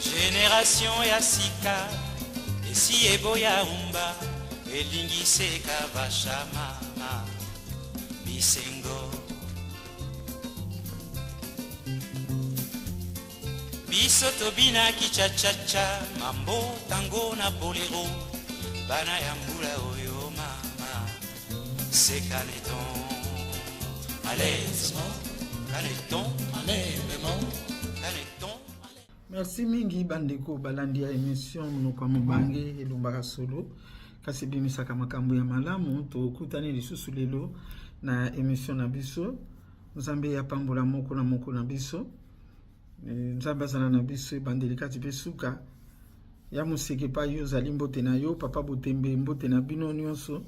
Génération ya sika esi eboya rumba elingise kavashama bisengo biso tobina kichachacha mambo tango na bolero bana ya mbula oyo mama c'est caneton allez caneton allez maman caneton. Merci mingi bandeko balandi ya émission monoko mobange elumbaka solo kasi bimisaka makambo ya malamu tokutani lisusu lelo na émission na biso nzambe ya pambola moko na biso nzambe azala na biso ebandeli kati mpe suka ya moseke pa yo ozali mbote na yo papa botembe mbote na bino nyonso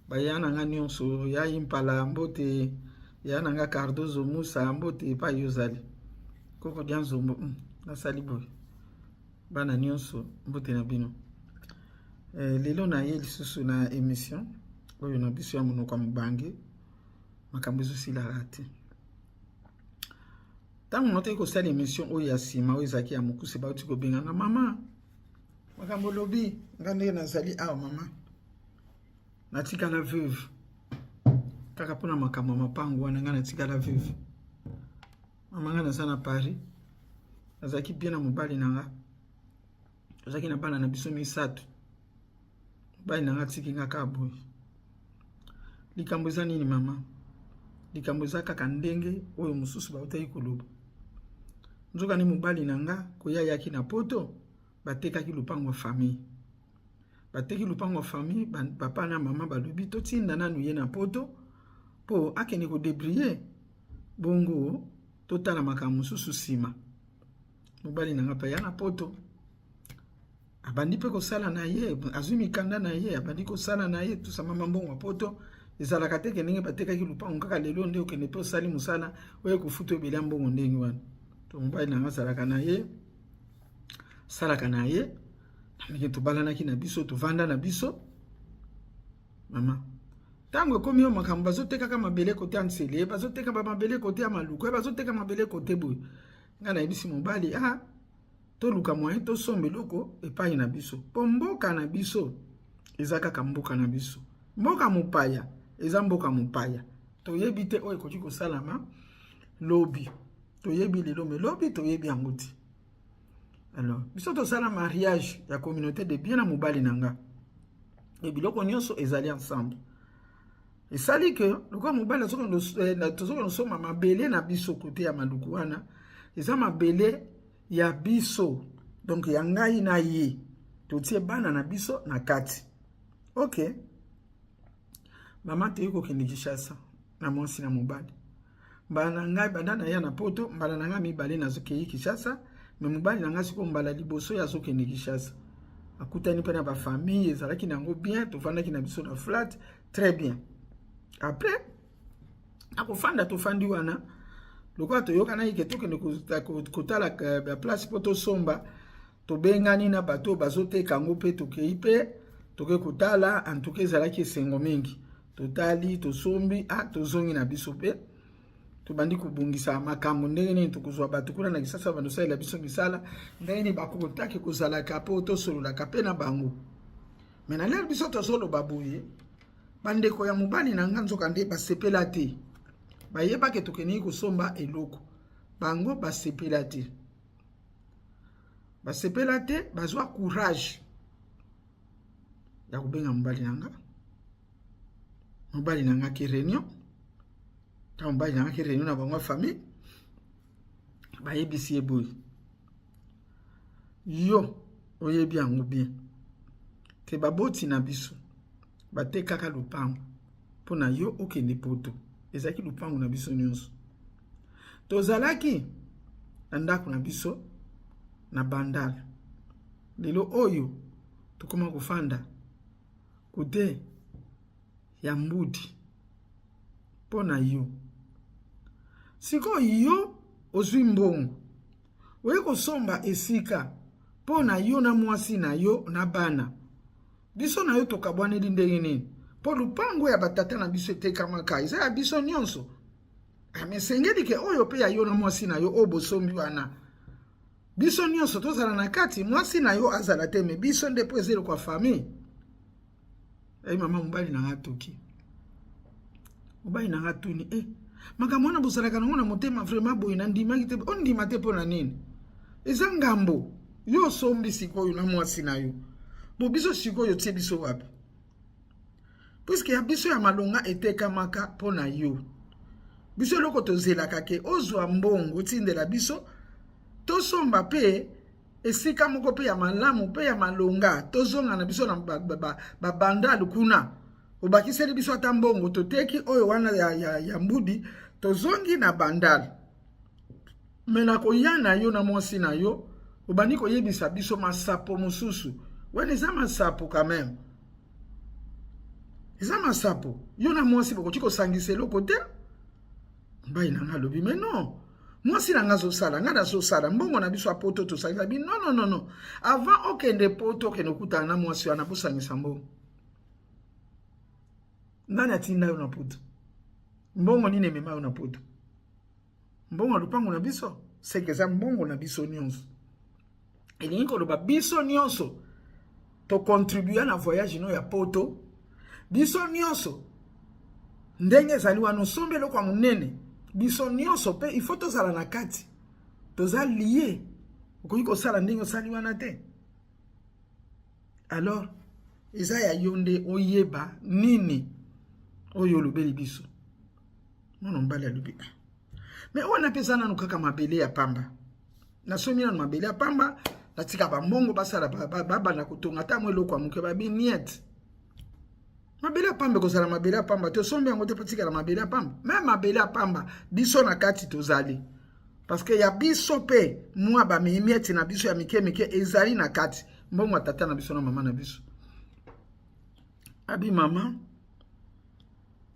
baya na nga nyonso ya impala mbote ya na nga Cardozo Musa mbote pa yo ozali koko dia nzombo nasali boy bana nyonso mbote na bino lelo na ye lisusu na émission oyo na biso ya monoko mobange makambo ezosila te tango note kosala émission oyo ya nsima oyo ezalaki ya mokuse bauti kobenganga mama makambo lobi nga ndenge nazali awa mama natikala veuve kaka mpona makambo ya mapango wana nga natikala veuve mama nga naza na Paris azaki bien na mobali na nga azaki na bana na biso misato mobali na nga tiki nga kaka boye likambo eza nini mama likambo eza kaka ndenge oyo mosusu bautaki koloba nzoka ni mobali na nga koya yaki na poto batekaki lupango ya famille bateki lupango ya famille papa na mama balobi totinda nanu ye na poto po akende kodebriller bongo totala makambo mosusu nsima mobali na nga pa ya na poto abandi mpe kosala na ye azwi mikanda na ye abandi kosala na ye tusama mambongo ya poto ezalaka te ndenge batekaki lupango kaka lelo nde okende mpe osali mosala oye kofuta ebele ya mbongo ndenge wana to mobali na nga azalaka na ye salaka na ye ndenge tobalanaki na biso tovanda na biso mama tango ekomi yo makambo bazotekaka mabele kote ya nsele bazoteka mabele kote ya maluku bazoteka mabele kote boye nga nayebisi mobali toluka moyen tosomba eloko epai na biso po mboka na biso eza kaka mboka na biso mboka mopaya eza mboka mopaya toyebi te oyo ekoki kosalama lobi toyebi lelo me lobi toyebi yango te alors biso tosala mariage ya communauté de bien na mobali na nga ebiloko nyonso ezali ensemble esali ke lokwa mobali tozokende osomba mabele na biso kote ya maluku wana eza mabele ya biso donc ya ngai na ye totie bana na biso na kati ok mama te kokende Kinshasa na mwasi na mobali mbala na ngai banda na ya na poto mbala na ngai mibale nazokei Kinshasa me mobali na ngai siko mbala liboso ya azokende Kinshasa akutani mpe na bafamille ezalaki nango bien tovandaki na biso na flat très bien après akofanda tofandi wana lokwa toyokana ike tokende kotala place po tosomba tobengani na bato bazoteka ngo mpe tokei mpe toke kotala antuka ezalaki esengo mingi totali tosombi tozongi na biso mpe tobandi kobungisa makambo ndenge nini tokozwa bato kuna na Kinshasa bandosalela biso misala ndenge nini bakokotaki kozalaka po tosololaka mpe na bango me na lelo biso tozoloba boye bandeko ya mobali na nga nzoka nde basepela te bayebaki tokeni kosomba eloko bango basepela te bazwa courage ya kobenga mobali na nga ki réunion ta mobali na nga ki réunion na bango famille bayebisi ye boye yo oyebi yango bien te baboti na biso batekaka lupango mpo na yo okende poto ezalaki lupango na biso nyonso tozalaki na ndako na biso na bandala lelo oyo tokoma kofanda kote ya mbudi mpo na yo sikoyo yo ozwi mbongo oye kosomba esika mpo na yo na mwasi na yo na bana biso na yo tokabwaneli ndenge nini po lupango ya batata na biso etekamaka eza ya biso nyonso amesengeli ke oyo pe ya yo na mwasi na yo oyo bosombi wana Biso nyonso tozala na kati, mwasi na yo azala te, me biso nde po ezelo kwa famille. Mama mobali na nga toki. Mobali na nga tuni, makambo wana bozalaka nango na motema vraiment boye na ndimaki te, ondima te mpo na nini? Eza ngambo, yo sombi sikoyo na mwasi na yo. Bo biso sikoyo tie biso wapi? Puisque ya biso ya malonga etekamaka mpo na yo. Biso eloko tozelaka ke ozwa mbongo tindela biso, tosomba pe esika moko pe ya malamu pe ya malonga, tozonga na biso na babandal kuna. Obakiseli biso ata mbongo toteki oyo wana ya mbudi, tozongi na bandal. Mena koyana yo na mwasi na yo, obani koyebisa biso masapo mosusu. Wene eza masapo quand même. Eza masapo. Yo na mwasi boko chiko sangiselo kote. Mbai na nga lobi, mais non. Mwasi na nga zo sala, nga da zo sala. Mbongo na biso apoto to sangisa bi. Non. Avant okende poto okende kuta na mwasi wana po sangisa mbongo. Nani atinda yo na poto? Mbongo nini mema yo na poto? Mbongo lupango na biso? Sekeza mbongo na biso nyonso. Elingi koloba biso nyonso to contribuer na voyage no ya poto. Biso nyonso ndenge zali wano sombelo kwa munene. Biso nyonso pe il faut tozala na kati. Toza lié. Okoki kosala ndenge osali wana te. Alors eza ya yonde oyeba nini oyo lobeli biso. Mono mbali alobi. Mais on a pesana no kaka mabele ya pamba. Na somi na mabele ya pamba, na tika ba mbongo basala baba na kutonga ta mwelo kwa muke ba niet. Mabele ya pamba kozala mabele ya pamba to sombi yango te patika na mabele ya pamba. Même mabele ya pamba biso na kati tozali. Parce que ya biso pe mwa ba mieti na biso ya mike ezali na kati. Mbongo tata na biso na mama na biso. Abi mama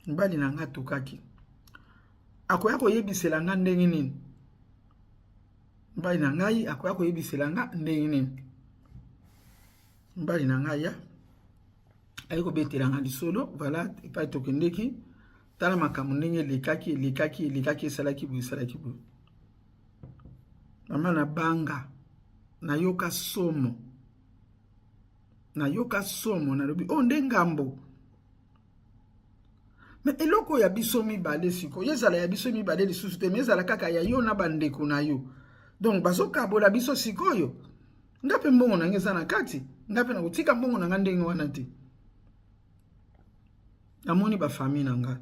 mbali na nga tokaki. Akoya koyebisela nga ndenge nini? Mbali na ngai akoya koyebisela nga ndenge nini? Mbali na ngai ya ayiko betela nga lisolo, voilà, epa tokendeki tala makambo ndenge lekaki esalaki bu. Mama na banga na yoka somo na lobi ndengambo. Mais eloko ya biso mibale siko yezala ya biso mibale lisusu te, mais ezala kaka ya yo na bandeko na yo. Donc bazoka bola biso sikoyo. Ngape mbongo na ngeza na kati, ngape na kutika mbongo na nga ndenge wana te. Namoni ba famille na nga.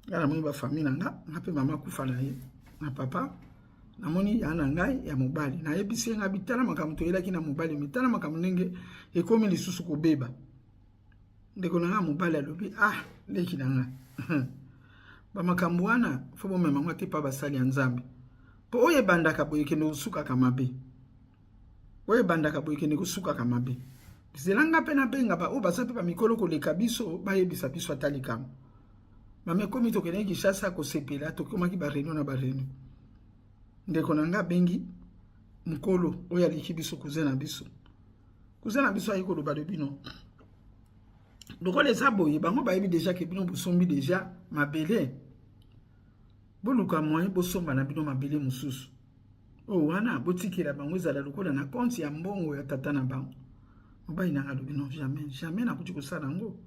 Namoni ba famille na nga, ngape mama kufa na ye. Na papa namoni ya na ngai ya mobali. Na yebisi nga bitala makambo to yelaki na mobali, mitala makambo ndenge ekomi lisusu kobeba. Ndeko na nga mobali alobi leki na nga. Ba makambo wana fo bo mema ngati pa basali ya Nzambe. Po oye bandaka boye kende usuka kamabe. Oye bandaka boye kende kusuka kamabe. Zelanga pe na benga ba o basape ba mikolo ko leka biso ba yebisa biso atali kam. Mame komi to kende Kinshasa ko sepela to komaki ba réunion na ba réunion. Ndeko na nga bengi mukolo oya liki biso kuzena biso. Kuzena biso ayiko lo ba de bino. Donc les aboyés, bango ba yebi déjà que bino bosombi déjà mabele. Boluka moyen bosomba na bino mabele mususu. Oh wana botikela bango ezala lokola na compte ya mbongo ya tata na bango. Oba inanga lobi non jamais na kuti kosala ngo.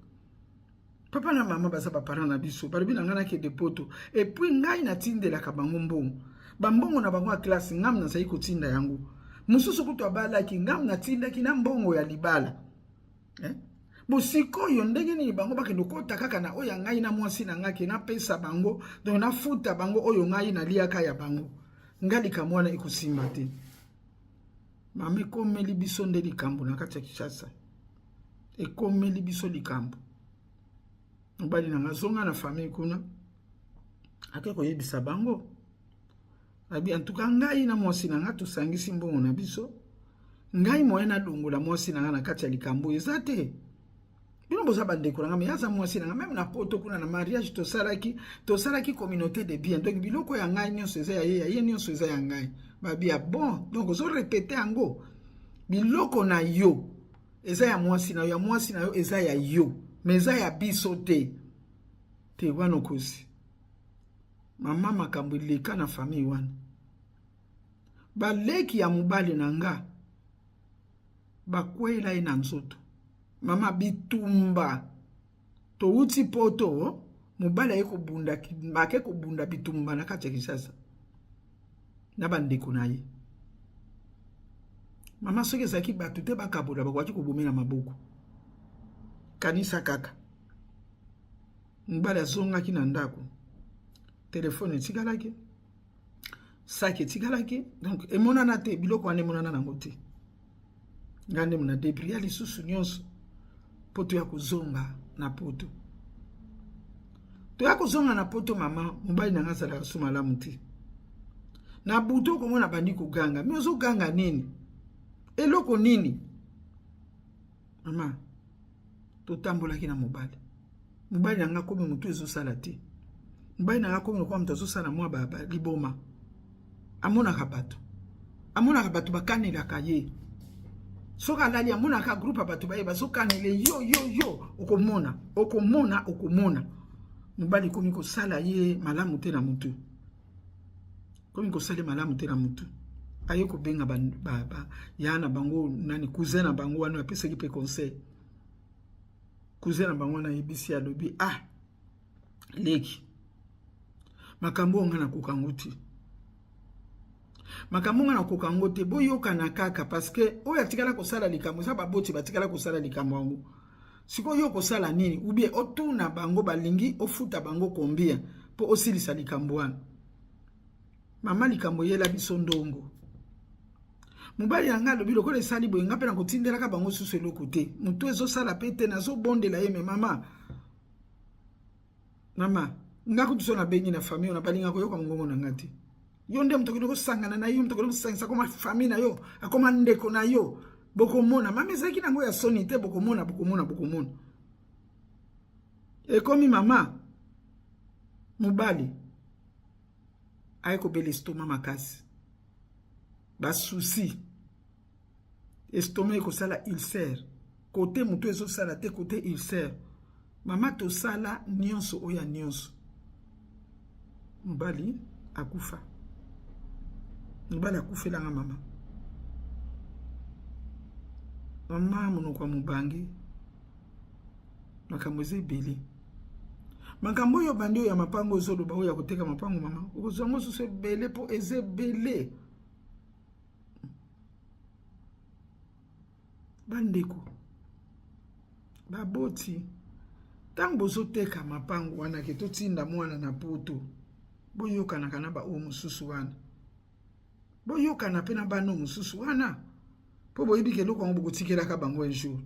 Papa na mama baza ba parents na biso, balobi na ngana ke depoto. Et puis ngai na tindela ka bango mbongo. Ba mbongo na bango ya classe ngam na sai kotinda yango. Mususu kutu abala ki ngam na tinda ki na mbongo ya libala. Bosiko yo ndenge ni bango bakendo kota kaka na oya ngai na mwasi na ngaki na pesa bango donc na futa bango oyo ngai na liaka ya bango ngali kamwana ikusimba te. Mame komeli biso nde likambo na kati ya Kinshasa ekomeli biso likambo. Mbali na ngazonga na famille kuna ake koyebisa bango abi en tout cas ngai na mwasi na nga tosangisi mbongo na biso ngai moye na dongola mwasi na nga na kati ya likambo ezate. Bino boza bandeko na nga mais yaza mwasi na nga même na poto kuna na mariage tosalaki communauté de bien. Donc biloko ya ngai nyonso eza ya ye nyonso eza ya ngai. Babi ya bon donc ozo répéter yango. Biloko na yo eza ya mwasi na yo, ya mwasi na yo eza ya yo, mais eza ya biso te. Te wana kosi. Mama makambo leka na famille wana. baleki ya mobali na nga bakwela ye na nzoto. Mama bitumba touti poto mobali aye kobunda make kobunda bitumba na kati ya Kinshasa na bandeko na ye. Mama soki ezalaki bato te bakabola bakwaki kobomela maboko kanisa kaka. Mobali azongaki na ndako, telefone etikalaki, saki etikalaki, donc emonana te, biloko wana emonana nango te. Nga nde mona debria lisusu nyonso po toya kozonga na poto. Toya kozonga na poto mama, mobali na nga azalaka so malamu te. Na butu okomona bandi koganga, me ozoganga nini? Eloko nini? Mama, totambolaki na mobali. Mobali na nga komi mutu ezosala te. Mobali na nga komi lokwa mutu azosala mwa liboma. Amonaka bato bakanelaka ye. Soka alali amonaka groupe bato baye bazokanele yo okomona. Mobali komi kosala ye malamu te na mutu. Komi kosala malamu te na mutu. Aye kobenga yana bango nani cousin na bango wana apesaki pe conseil. Cousin na bango na yebisi alobi leki makambo nga na kokanguti. Makambo nga na kokangote boyoka na kaka parce que oya tikala kosala likambo sa baboti batikala kosala likambo wango. Siko yo kosala nini ou bien otuna bango balingi ofuta bango kombia po osilisa likambo wana. Mama likambo yela biso ndongo. Mobali yanga lobi lokola esali boye nga pe na kotindelaka bango susu eloko te. Mutu ezosala pe te nazobondela ye me mama. Mama, nga kutu so na bengi na famille na balinga koyoka ngongo na ngati. Yo nde mutu kidoko sangana na yo, mutu kidoko sangisa koma famille na yo, akoma ndeko na yo. Bokomona, mama ezaki nango ya soni te bokomona. Ekomi mama, mobali aye kobela estoma makasi. Ba souci estomac ekosala ulcère côté mutu ezosala te côté ulcère. Mama tosala nyonso oya nyonso. Mobali akufa. Mobali akufelanga mama. Mama monoko mubangi makambo ezebele. Makambo oyo bandi oyo ya mapango ezoloba oyo ya koteka mapango mama okozango susu ebele po ezebele. Bandeko baboti tango bozoteka mapango wana ke totinda mwana na poto boyokana kana ba o mususu wana boyokana pe na bano mususu wana po boyibi ke loko ngo bokotikelaka bango un jour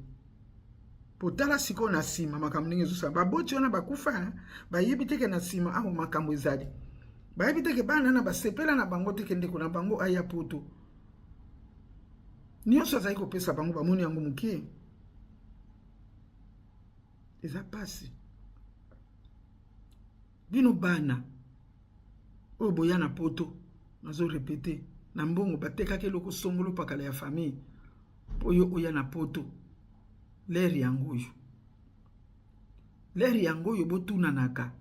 po tala siko na sima makambo ndenge ezosala baboti wana bakufa bayebi teke na sima aho makambo ezali bayebi teke bana na basepela na bango teke ndeko na bango aya poto. Nyonso azali kopesa bango bamoni yango mukie. Eza pasi. Bino bana oyo boya na poto nazo répéter na mbongo batekaki eloko songolo pakala ya famille oyo oya na poto leri yango oyo botunanaka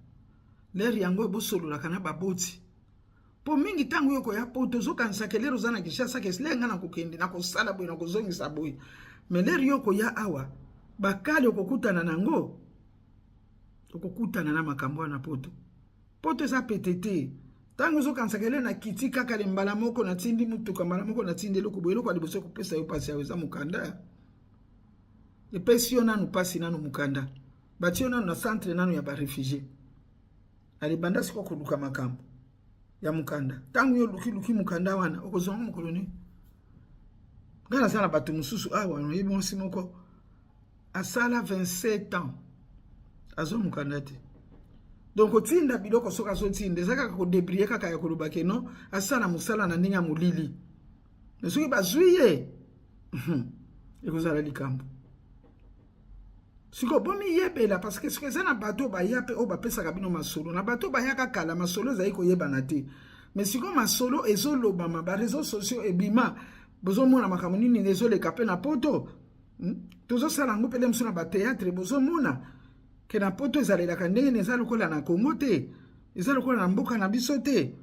leri yango oyo bosololaka na baboti. Po mingi tango yoko ya poto zokanisa kelero zana Kinshasa keslenga na kokende na kosala boye na kozongisa boye. Me leri yoko ya awa bakali okokutana nango okokutana na makambo na poto. Poto eza petete. Tango zokanisa kelero na kiti kaka le mbala moko na tindi mutuka mbala moko na tindi eloko boye eloko aliboso kopesa yo pasi ya eza mukanda. Epesi yo nanu pasi nanu mukanda. Bati yo nanu na centre nanu ya ba réfugié. Alibanda siko koluka makambo ya mukanda. Tangu yo luki mukanda wana okozonga mukoloni. Ngana sana batu mususu awa no yebi mwasi moko asala 27 ans azo mukanda te. Donc otinda biloko soka so tinda zaka ko debrier kaka ya koloba ke no asala musala na ndinga mulili. Nesuki bazuye. Ekozala likambo. Siko bomi yebela parce que ce na bato ba yape o ba pesa kabino masolo na bato ba yaka kala masolo za iko yebana te mais siko masolo ezoloba ma ba réseaux sociaux ebima bozo mona makambo nini ezole kape na poto tozo sala ngo pele msuna ba théâtre bozo mona ke na poto ezalela ka ndenge ezalo kola na Congo te ezalo kola na mboka na biso te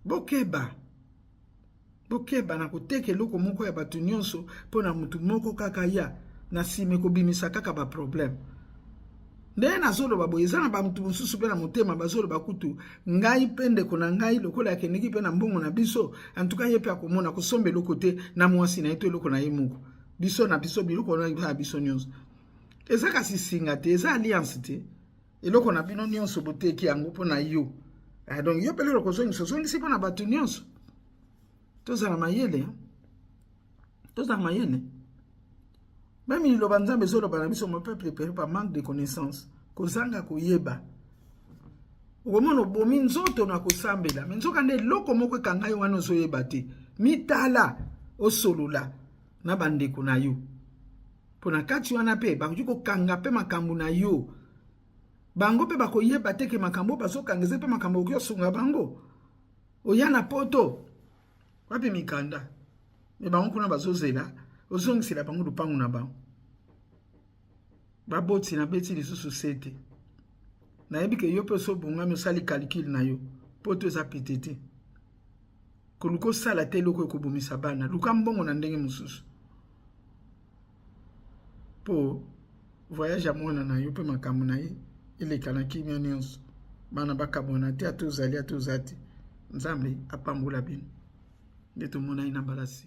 bokeba na koteka eloko moko ya bato nyonso mpona mutu moko kaka ya na nsima kobimisa kaka ba problème. Ndenge nazoloba boye eza na bamutu mosusu mpe na motema bazoloba kutu ngai mpe ndeko na ngai lokola akendeki mpe na mbongo na biso antuka ye mpe akomona kosomba eloko te na mwasi na ye to eloko na ye moko biso na biso biloko na biso nyonso. Eza kasi singa te, eza alliance te. Eloko na bino nyonso boteki yango mpona yo. Donc yo pele loko zongisi mpona bato nyonso. Tozala mayele. Même liloba nzambe ezoloba na biso mon peuple périt par manque de connaissance. Kozanga koyeba. Okomona bomi nzoto na kosambela. Mais nzoka nde eloko moko ekanga yo wana ozoyeba te. Mitala osolola na bandeko na yo. Pona kati wana pe bakoki kokanga pe makambo na yo. Bango pe bakoyeba te ke makambo bazokangeze pe makambo okoyosunga bango. Oya na poto. Wapi mikanda? Me bango kuna bazozela. Ozongisela bango lupangu na bango. Baboti na beti lisusu sete. Na yebi ke yo pe osobongami osali calcul na yo. Poto eza pitete. Koluko sala te loko ekobomisa bana. Luka mbongo na ndenge mosusu. Po voyage à mwana na yo pe makambo na ye eleka na kimia nyonso bana bakabona te atozali atozati nzambe apambola bino nde tomona ina balasi.